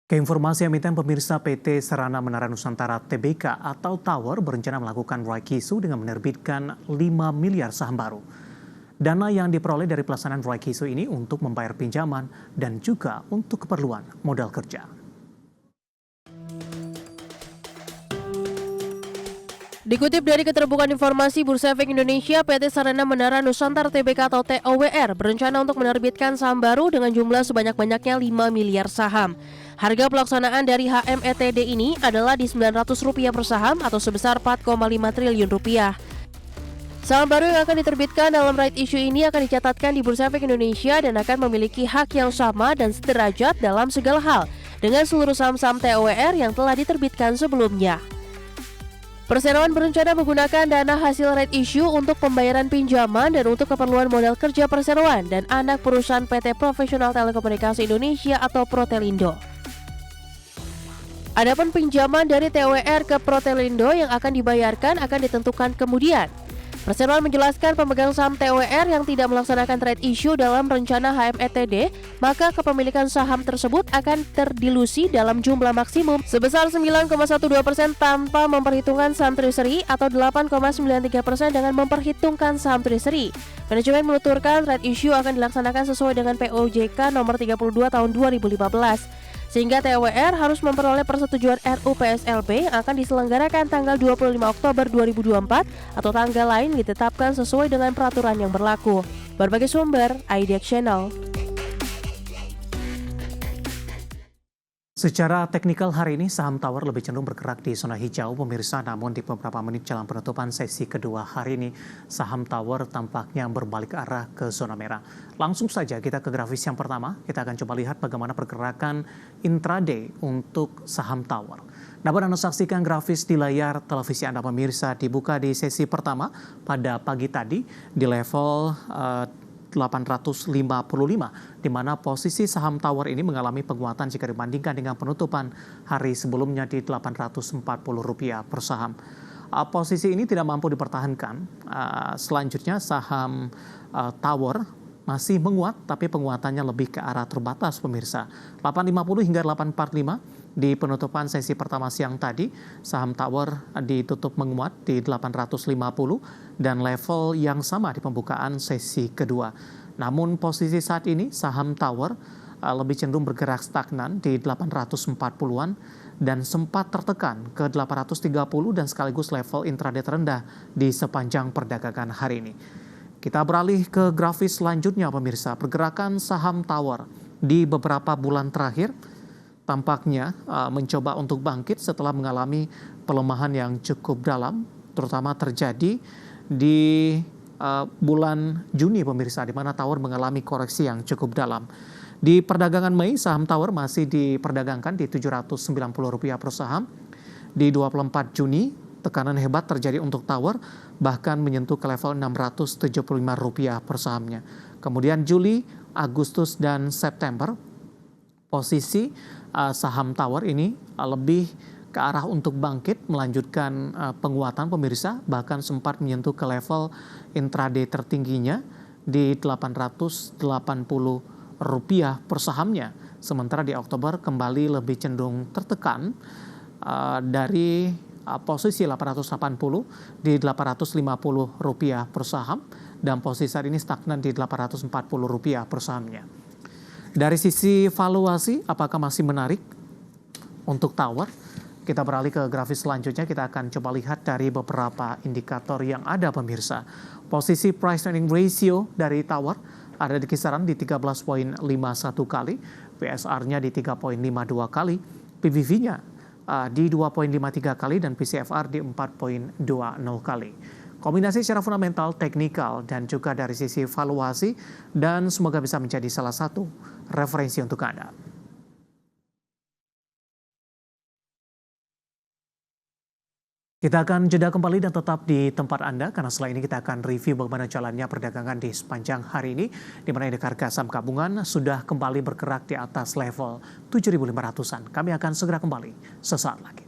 Keinformasi emiten pemirsa PT Sarana Menara Nusantara Tbk atau Tower berencana melakukan rights issue dengan menerbitkan 5 miliar saham baru. Dana yang diperoleh dari pelaksanaan rights issue ini untuk membayar pinjaman dan juga untuk keperluan modal kerja. Dikutip dari Keterbukaan Informasi Bursa Efek Indonesia, PT Sarana Menara Nusantara Tbk atau TOWR berencana untuk menerbitkan saham baru dengan jumlah sebanyak-banyaknya 5 miliar saham. Harga pelaksanaan dari HMETD ini adalah di Rp900 per saham atau sebesar 4,5 triliun rupiah. Saham baru yang akan diterbitkan dalam rights issue ini akan dicatatkan di Bursa Efek Indonesia dan akan memiliki hak yang sama dan sederajat dalam segala hal dengan seluruh saham-saham TOWR yang telah diterbitkan sebelumnya. Perseroan berencana menggunakan dana hasil rights issue untuk pembayaran pinjaman dan untuk keperluan modal kerja perseroan dan anak perusahaan PT Profesional Telekomunikasi Indonesia atau Protelindo. Adapun pinjaman dari TOWR ke Protelindo yang akan dibayarkan akan ditentukan kemudian. Perseroan menjelaskan pemegang saham TOWR yang tidak melaksanakan rights issue dalam rencana HMETD, maka kepemilikan saham tersebut akan terdilusi dalam jumlah maksimum sebesar 9,12% tanpa memperhitungkan saham treasury atau 8,93% dengan memperhitungkan saham treasury. Manajemen menuturkan rights issue akan dilaksanakan sesuai dengan POJK nomor 32 tahun 2015. Sehingga TOWR harus memperoleh persetujuan RUPSLB yang akan diselenggarakan tanggal 25 Oktober 2024 atau tanggal lain ditetapkan sesuai dengan peraturan yang berlaku. Berbagai sumber, IDX Channel. Secara teknikal hari ini saham Tower lebih cenderung bergerak di zona hijau pemirsa, namun di beberapa menit jelang penutupan sesi kedua hari ini saham Tower tampaknya berbalik arah ke zona merah. Langsung saja kita ke grafis yang pertama, kita akan coba lihat bagaimana pergerakan intraday untuk saham Tower. Dapat Anda saksikan grafis di layar televisi Anda pemirsa, dibuka di sesi pertama pada pagi tadi di level 855, di mana posisi saham Tower ini mengalami penguatan jika dibandingkan dengan penutupan hari sebelumnya di Rp840 per saham. Posisi ini tidak mampu dipertahankan. Selanjutnya saham Tower masih menguat, tapi penguatannya lebih ke arah terbatas pemirsa. 850 hingga 845 di penutupan sesi pertama siang tadi, saham Tower ditutup menguat di 850 dan level yang sama di pembukaan sesi kedua. Namun posisi saat ini saham Tower lebih cenderung bergerak stagnan di 840-an dan sempat tertekan ke 830 dan sekaligus level intraday terendah di sepanjang perdagangan hari ini. Kita beralih ke grafis selanjutnya pemirsa. Pergerakan saham Tower di beberapa bulan terakhir tampaknya mencoba untuk bangkit setelah mengalami pelemahan yang cukup dalam, terutama terjadi di bulan Juni pemirsa, di mana Tower mengalami koreksi yang cukup dalam. Di perdagangan Mei, saham Tower masih diperdagangkan di Rp790 per saham. Di 24 Juni, tekanan hebat terjadi untuk Tower, bahkan menyentuh ke level Rp675 per sahamnya. Kemudian Juli, Agustus, dan September, posisi saham Tower ini lebih ke arah untuk bangkit, melanjutkan penguatan pemirsa, bahkan sempat menyentuh ke level intraday tertingginya di Rp880 per sahamnya. Sementara di Oktober kembali lebih cenderung tertekan dari posisi 880 di Rp850 per saham dan posisi saat ini stagnan di Rp840 per sahamnya. Dari sisi valuasi, apakah masih menarik untuk Tower? Kita beralih ke grafis selanjutnya, kita akan coba lihat dari beberapa indikator yang ada pemirsa. Posisi price earning ratio dari Tower ada di kisaran di 13,51 kali, PSR-nya di 3,52 kali, PBV-nya di 2,53 kali, dan PCFR di 4,20 kali. Kombinasi secara fundamental, teknikal, dan juga dari sisi valuasi, dan semoga bisa menjadi salah satu referensi untuk Anda. Kita akan jeda kembali dan tetap di tempat Anda, karena setelah ini kita akan review bagaimana jalannya perdagangan di sepanjang hari ini, di mana indeks harga saham gabungan sudah kembali bergerak di atas level 7.500-an. Kami akan segera kembali sesaat lagi.